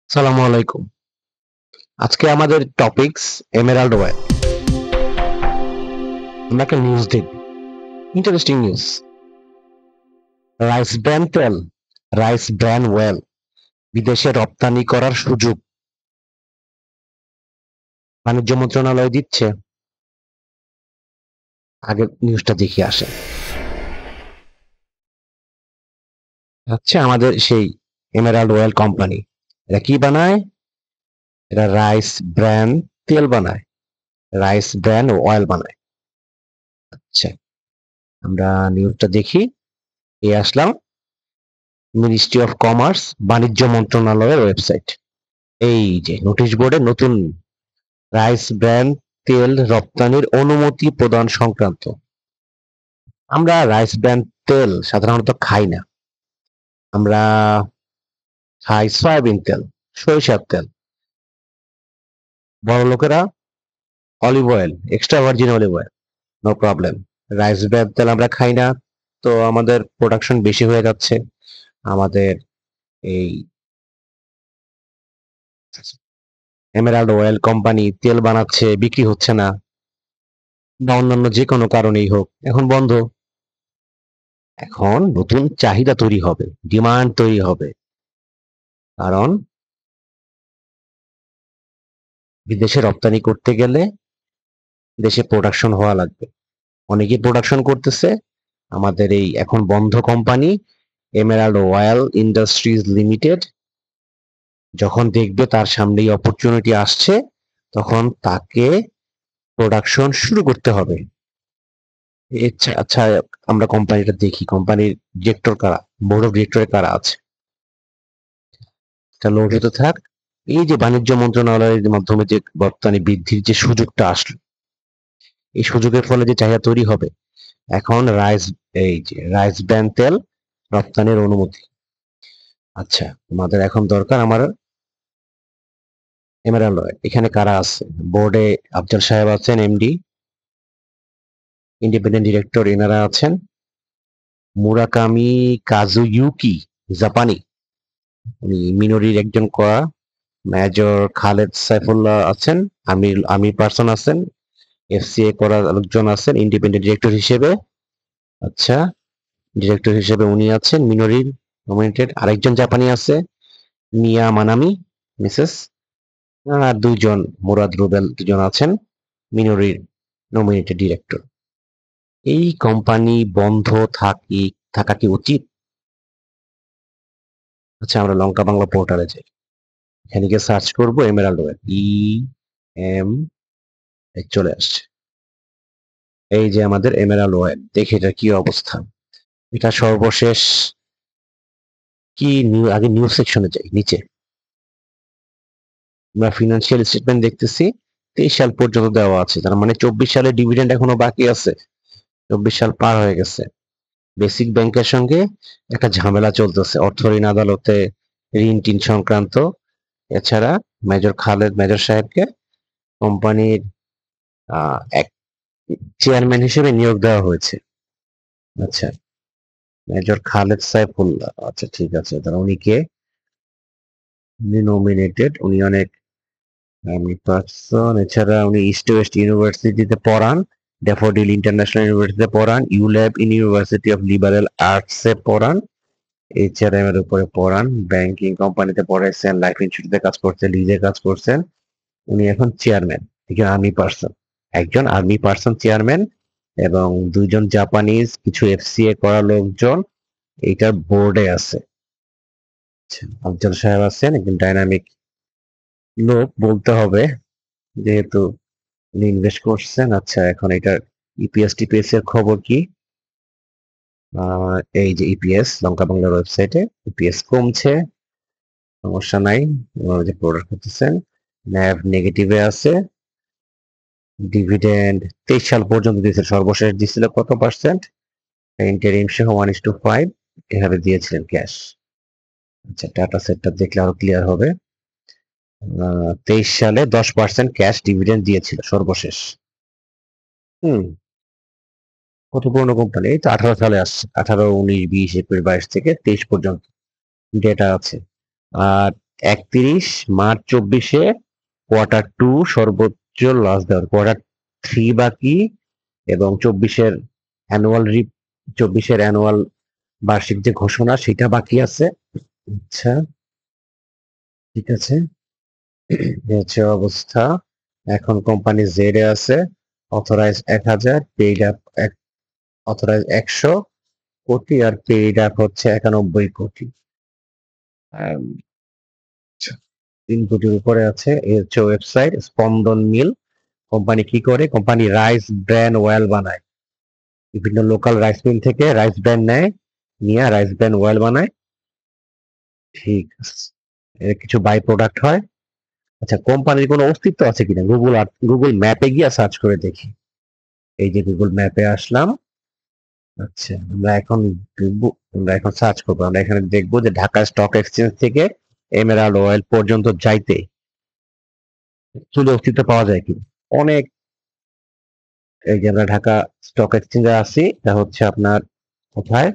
সালামু আলাইকুম। আজকে আমাদের টপিকস এমেরাল্ড ওয়েল। আমরা একটা নিউজ দেখব। Interesting news. রাইস ব্র্যান তেল, রাইস ব্র্যান ওয়েল বিদেশে রপ্তানি করার সুযোগ বাণিজ্য মন্ত্রণালয় দিচ্ছে। আগে নিউজটা দেখে আসেন। হচ্ছে আমাদের সেই এমেরাল্ড ওয়েল কোম্পানি। এরা কি বানায়? এরা রাইস ব্র্যান তেল বানায়, রাইস ব্র্যান অয়েল বানায়। আচ্ছা, আমরা নিউজটা দেখি। আসলাম মিনিস্ট্রি অফ কমার্স, বাণিজ্য মন্ত্রণালয়ের ওয়েবসাইট। এই যে নোটিশ বোর্ডে নতুন রাইস ব্র্যান তেল রপ্তানির অনুমতি প্রদান সংক্রান্ত। আমরা রাইস ব্র্যান তেল সাধারণত খাই না। আমরা খাই সয়াবিন তেল, সরিষার তেল। বড় লোকেরা olive oil, extra virgin olive oil, no problem. Rice bran তেল আমরা খাই না, তো আমাদের প্রোডাকশন বেশি হয়ে যাচ্ছে। আমাদের এই এমেরাল্ড অয়েল কোম্পানি তেল বানাচ্ছে, বিক্রি হচ্ছে না, বা অন্যান্য যে কোনো কারণেই হোক এখন বন্ধ। এখন নতুন চাহিদা তৈরি হবে, ডিমান্ড তৈরি হবে, কারণ বিদেশে রপ্তানি করতে গেলে দেশে প্রোডাকশন হওয়া লাগবে। অনেকে প্রোডাকশন করতেছে। আমাদের এই এখন বন্ধ company emerald oil industries limited যখন দেখবে তার সামনে এই অপরচুনিটি আসছে, তখন তাকে প্রোডাকশন শুরু করতে হবে। আচ্ছা আচ্ছা, আমরা কোম্পানিটা দেখি। কোম্পানির ডিরেক্টর কারা, বোর্ড অফ ডিরেক্টরে কারা আছে। এটা লোড হতে থাক। এই যে বাণিজ্য মন্ত্রণালয়ের মাধ্যমে যে রপ্তানি বৃদ্ধির যে সুযোগটা আসলো, এই সুযোগের ফলে যে চাহিদা তৈরি হবে, এখন এই যে রাইস ব্র্যান তেল রপ্তানির অনুমতি। আচ্ছা, আমাদের এখন দরকার আমার এমেরাল্ড অয়েল। এখানে কারা আছে? বোর্ডে আফজাল সাহেব আছেন, এমডি, ইন্ডিপেন্ডেন্ট ডিরেক্টর এনারা আছেন। মুরাকামি কাজুইউকি, জাপানি, উনি মিনরির একজন করা। মেজর খালেদ সাইফুল্লাহ আছেন, আর্মি পার্সন আছেন। এফসিএ করা লোকজন আছেন ইন্ডিপেন্ডেন্ট ডিরেক্টর হিসেবে। আচ্ছা, ডিরেক্টর হিসেবে উনি আছেন মিনরির নমিনেটেড। আরেকজন জাপানি আছে, মিয়া মানামি, মিসেস। আর দুইজন মুরাদ রুবেল, দুজন আছেন মিনরির নমিনেটেড ডিরেক্টর। এই কোম্পানি বন্ধ থাকা কি উচিত? আচ্ছা, আমরা লঙ্কা বাংলা পোর্টালে যাই। এখানে গিয়ে সার্চ করবো এমেরাল্ড ওয়েল, এম, চলে আসছে। এই যে আমাদের এমেরাল্ড ওয়েল, দেখি এটা কি অবস্থা। এটা সর্বশেষ কি আগে নিউজ সেকশনে যাই, নিচে আমরা ফিনান্সিয়াল স্টেটমেন্ট দেখতেছি। 23 সাল পর্যন্ত দেওয়া আছে, তার মানে 24 সালের ডিভিডেন্ড এখনো বাকি আছে। 24 সাল পার হয়ে গেছে। বেসিক ব্যাংকের সঙ্গে একটা ঝামেলা চলতেছে অর্থ ঋণ আদালতে, ঋণ টিন সংক্রান্ত। এছাড়া মেজর সাহেবকে কোম্পানির এক চেয়ারম্যান হিসেবে নিয়োগ দেওয়া হয়েছে। আচ্ছা, মেজর খালেদ সাইফুল্লাহ, আচ্ছা ঠিক আছে। তাহলে উনি কে? উনি নমিনেটেড, উনি অনেক পার্সন। এছাড়া উনি ইস্ট ওয়েস্ট ইউনিভার্সিটিতে পড়ান, ড্যাফোডিল ইন্টারন্যাশনাল ইউনিভার্সিটিতে পড়ান, ইউল্যাব ইউনিভার্সিটি অফ লিবারেল আর্টসে পড়ান, এইচআরএম এর উপরে পড়ান, ব্যাংকিং কোম্পানিতে পড়াইছেন, লাইফ ইন্স্যুরেন্সে কাজ করছেন, লিজে কাজ করছেন। উনি এখন চেয়ারম্যান, একজন আর্মি পার্সন চেয়ারম্যান, এবং দুইজন জাপানিজ কিছু এফসিএ করা লোকজন এইটার বোর্ডে আছে। আচ্ছা, আফজাল সাহেব আছেন, একজন ডাইনামিক লোক বলতে হবে, যেহেতু উনি ইনভেস্ট করছেন। আচ্ছা, এখন এটার ইপিএস টিপিএস এর খবর কি? এই যে ইপিএস লঙ্কা বাংলার ওয়েবসাইটে ইপিএস কমছে, সমস্যা নাই। যে প্রোডাক্ট করতেছেন, ন্যাভ নেগেটিভে আছে। ডিভিডেন্ড 23 সাল পর্যন্ত দিয়েছে, সর্বশেষ দিয়েছিল কত পার্সেন্ট? ইন্টারিম সহ 1:5 এভাবে দিয়েছিলেন ক্যাশ। আচ্ছা, ডাটা সেটটা দেখলে আরো ক্লিয়ার হবে। 23 সালে 10% ক্যাশ ডিভিডেন্ড দিয়েছিল সর্বশেষ। হুম, কত পুরনো কোম্পানি? এই তো 18 সালে আসছে, 18, 19, 20, 21, 22 থেকে 23 পর্যন্ত ডেটা আছে। আর 31 মার্চ 24-এ Q2 সর্বোচ্চ লস দেওয়ার, Q3 বাকি, এবং 24-এর অ্যানুয়াল বার্ষিক যে ঘোষণা সেটা বাকি আছে। আচ্ছা, ঠিক আছে, এই হচ্ছে অবস্থা। এখন কোম্পানি জেড এ আছে, অথরাইজ 1000, পেইড আপ অথরাইজ 100 কোটি, আর পেইড আপ হচ্ছে 91 কোটি। 3 কোটির উপরে আছে। এই হচ্ছে ওয়েবসাইট স্পন্দন মিল। কোম্পানি কি করে? কোম্পানি রাইস ব্র্যান ওয়েল বানায়, বিভিন্ন লোকাল রাইস মিল থেকে রাইস ব্র্যান নেয়, নিয়ে রাইস ব্র্যান ওয়েল বানায়। ঠিক আছে, এর কিছু বাই প্রোডাক্ট হয়। আচ্ছা, কোম্পানির কোনো অস্তিত্ব আছে কিনা গুগল ম্যাপে গিয়ে সার্চ করে দেখি। এই যে গুগল ম্যাপে আসলাম। আচ্ছা, আমরা এখন সার্চ করবো। আমরা এখানে দেখবো যে ঢাকা স্টক এক্সচেঞ্জ থেকে এমেরাল্ড অয়েল পর্যন্ত যাইতে চুলে অস্তিত্ব পাওয়া যায় কি? অনেক। এই যে আমরা ঢাকা স্টক এক্সচেঞ্জে আছি, এটা হচ্ছে আপনার কোথায়,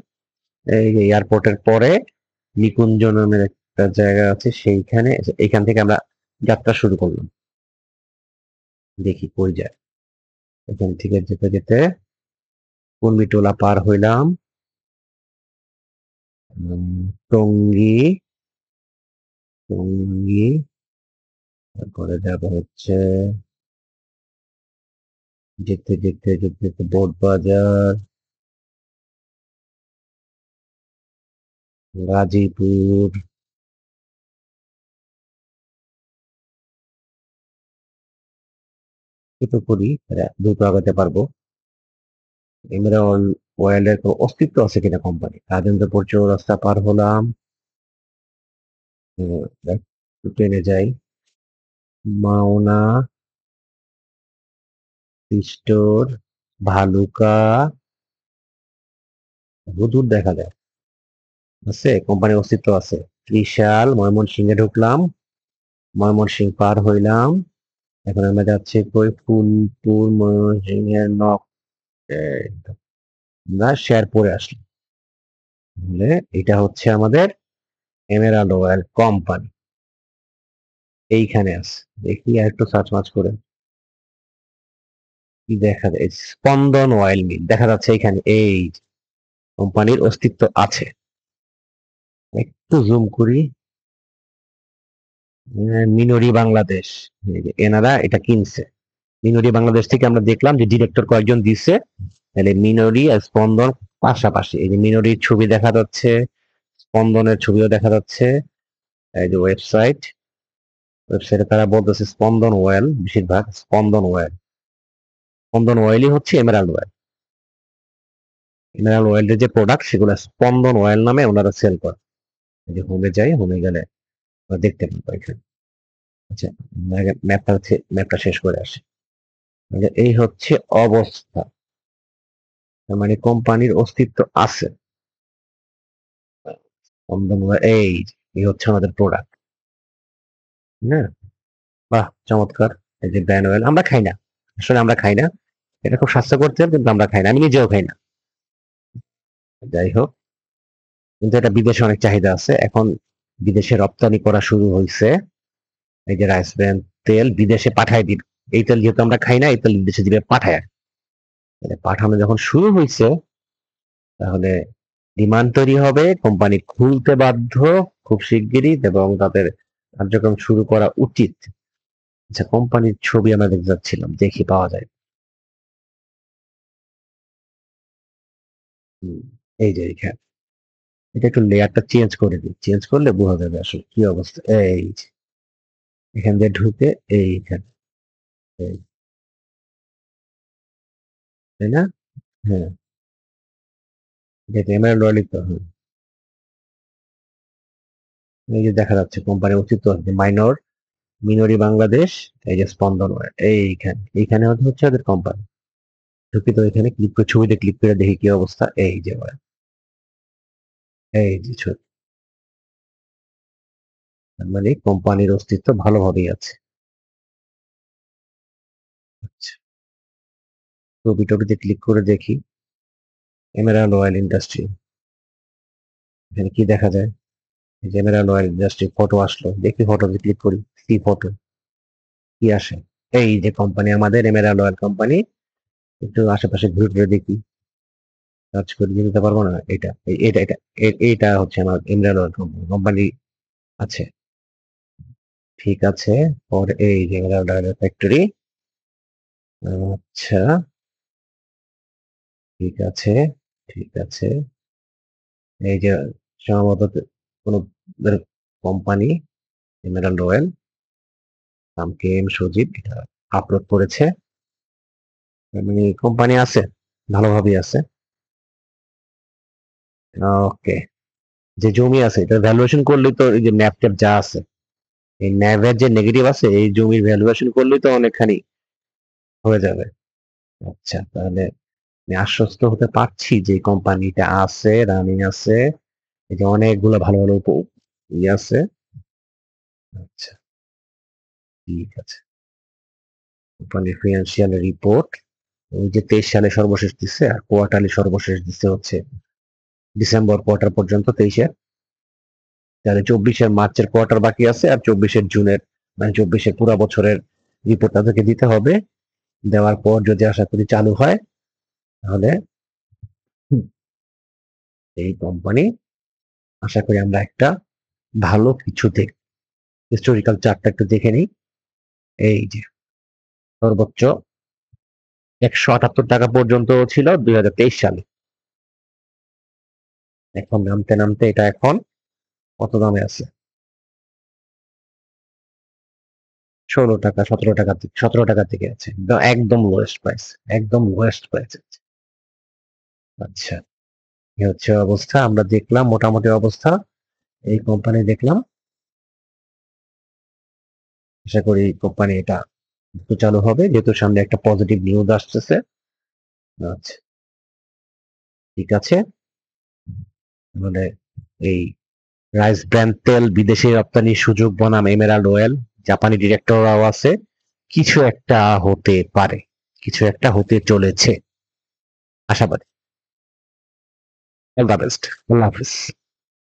এই যে এয়ারপোর্টের পরে নিকুঞ্জ নামের একটা জায়গা আছে, সেইখানে। এইখান থেকে আমরা যাত্রা শুরু করলাম, দেখি কই যায়। এখান থেকে যেতে যেতে কুর্মিটোলা পার হইলাম, টঙ্গী, টঙ্গী, তারপরে যাব হচ্ছে যেতে যেতে যেতে যেতে বোট বাজার, গাজীপুর, এতো করি, দ্রুত আগাতে পারবো। এমেরাল্ড ওয়েলের কোনো অস্তিত্ব আছে কিনা কোম্পানি। রাজেন্দ্রপুর চৌরাস্তা পার হলাম, একটু ট্রেনে যাই, মাওনা স্টোর, ভালুকা, হুদুর দেখা যায়, আছে কোম্পানির অস্তিত্ব আছে। ত্রিশাল, ময়মনসিংহে ঢুকলাম, ময়মনসিংহ পার হইলাম। এখন আমরা যাচ্ছি কই? ফুলপুর, ময়মনসিংহের আমরা শেরপুরে আসলাম। তাহলে এটা হচ্ছে আমাদের এমেরাল্ড অয়েল কোম্পানি, এইখানে আছে। দেখি আর একটু সার্চ মার্চ করে কি দেখা যায়। স্পন্দন অয়েল মিল দেখা যাচ্ছে এখানে, এই কোম্পানির অস্তিত্ব আছে। একটু জুম করি। মিনরি বাংলাদেশ, এই যে এনারা এটা কিনছে। মিনরি বাংলাদেশ থেকে আমরা দেখলাম যে ডিরেক্টর কয়েকজন দিচ্ছে। তাহলে মিনরি আর স্পন্দন পাশাপাশি। এই যে মিনরির ছবি দেখা যাচ্ছে, স্পন্দনের ছবিও দেখা যাচ্ছে। এই যে ওয়েবসাইটে তারা বলতেছে স্পন্দন অয়েল, বেশিরভাগ স্পন্দন অয়েল। স্পন্দন অয়েলই হচ্ছে এমেরাল্ড অয়েল। এমেরাল্ড অয়েলের যে প্রোডাক্ট সেগুলো স্পন্দন অয়েল নামে ওনারা সেল করে। এই যে হোমে যাই, হোমে গেলে আমরা দেখতে পাবো এখানে। আচ্ছা, ম্যাপটা শেষ করে আসি। তাহলে এই হচ্ছে অবস্থা, তার মানে কোম্পানির অস্তিত্ব আছে। এই এই হচ্ছে আমাদের প্রোডাক্ট, না? বাহ, চমৎকার। এই যে ব্র্যান্ড অয়েল আমরা খাই না, আসলে আমরা খাই না। এটা খুব স্বাস্থ্যকর তেল, কিন্তু আমরা খাই না, আমি নিজেও খাই না। যাই হোক, কিন্তু এটা বিদেশে অনেক চাহিদা আছে এখন। বিদেশে রপ্তানি করা শুরু হয়েছে। এই যে রাইস ব্র্যান্ড তেল বিদেশে পাঠায় দিবে। এই তেল যেহেতু আমরা খাই না, এই তেল বিদেশে দিবে পাঠায়। পাঠানো যখন শুরু হয়েছে, তাহলে ডিমান্ড তৈরি হবে, কোম্পানি খুলতে বাধ্য খুব শিগগিরই, এবং তাদের কার্যক্রম শুরু করা উচিত। আচ্ছা, কোম্পানির ছবি আমরা দেখতে যাচ্ছিলাম, দেখি পাওয়া যায়। হুম, এই যে এখানে এটা একটু লেয়ারটা চেঞ্জ করে দিই, চেঞ্জ করলে বোঝা যাবে আসলে কি অবস্থা। এই যে এখান দিয়ে ঢুকে এইখানে, এই, তাই না? হ্যাঁ, এটা এমআরআই ললিত। হ্যাঁ, এই যে দেখা যাচ্ছে কোম্পানির অস্তিত্ব আছে, মিনরি বাংলাদেশ, এই যে স্পন্দন oil, এইখানে হচ্ছে ওদের কোম্পানি। ঢুকি তো এখানে ক্লিক করে, ছবিতে ক্লিক করে দেখি কি অবস্থা। এই যে oil, এই যে ছবি। তার মানে কোম্পানির অস্তিত্ব ভালোভাবেই আছে। আচ্ছা, ছবিতে ক্লিক করে দেখি এমেরাল্ড অয়েল ইন্ডাস্ট্রি, এখানে কি দেখা যায়। জেনারেল অয়েল ইন্ডাস্ট্রি ফটো আসলো, দেখি ফটোতে ক্লিক করি, সি ফটো কি আসে। এই যে কোম্পানি আমাদের এমেরাল্ড অয়েল কোম্পানি। একটু আশেপাশে ঘুরে ঘুরে দেখি, সার্চ করে দিতে পারবো না। এটা এটা এটা এইটা হচ্ছে আমার এমেরাল্ড অয়েল কোম্পানি আছে। ঠিক আছে, পর এই যে এমেরাল্ড অয়েল ফ্যাক্টরি। আচ্ছা, ঠিক আছে, ঠিক আছে। এই যে সম্ভবত কোন কোম্পানি এমেরাল্ড অয়েল, নাম কে এম সজীব, এটা আপলোড করেছে। মানে কোম্পানি আছে, ভালোভাবেই আছে। ওকে, যে জমি আছে এটা ভ্যালুয়েশন করলে তো এই যে ন্যাপ ট্যাপ যা আছে, এই ন্যাভের যে নেগেটিভ আছে এই জমির ভ্যালুয়েশন করলেই তো অনেকখানি হয়ে যাবে। আচ্ছা, তাহলে আমি আশ্বস্ত হতে পারছি যে কোম্পানিটা আছে, রানিং আছে। এই যে অনেকগুলো ভালো ভালো ইয়ে আছে। আচ্ছা, ঠিক আছে। কোম্পানি ফিনান্সিয়াল রিপোর্ট, ওই যে 23 সালে সর্বশেষ দিচ্ছে, আর কোয়ার্টারলি সর্বশেষ দিচ্ছে হচ্ছে ডিসেম্বর কোয়ার্টার পর্যন্ত 23-এর। তাহলে 24-এর মার্চের কোয়ার্টার বাকি আছে, আর 24-এর জুনের, মানে 24-এর পুরো বছরের রিপোর্ট তাদেরকে দিতে হবে। দেওয়ার পর যদি আশা করি চালু হয়, তাহলে এই কোম্পানি, আশা করি আমরা একটা ভালো কিছু দেখ। হিস্টোরিক্যাল চার্টটা একটু দেখে নিই। এই যে সর্বোচ্চ 178 টাকা পর্যন্ত ছিল 2023 সালে। এখন নামতে নামতে এটা এখন কত দামে আছে? 16 টাকা, 17 টাকা, 17 টাকার দিকে আছে। একদম লোয়েস্ট প্রাইস, একদম লোয়েস্ট প্রাইস। আচ্ছা, এই হচ্ছে অবস্থা। আমরা দেখলাম মোটামুটি অবস্থা, এই কোম্পানি দেখলাম। আশা করি কোম্পানি এটা একটু চালু হবে, যেহেতু সামনে একটা পজিটিভ নিউজ আসতেছে। আচ্ছা, ঠিক আছে। মানে এই রাইস ব্র্যান্ড তেল বিদেশে রপ্তানির সুযোগ বনাম এমেরাল্ড অয়েল, জাপানি ডিরেক্টররাও আছে। কিছু একটা হতে পারে, কিছু একটা হতে চলেছে, আশাবাদী। All the best, Allah Hafiz.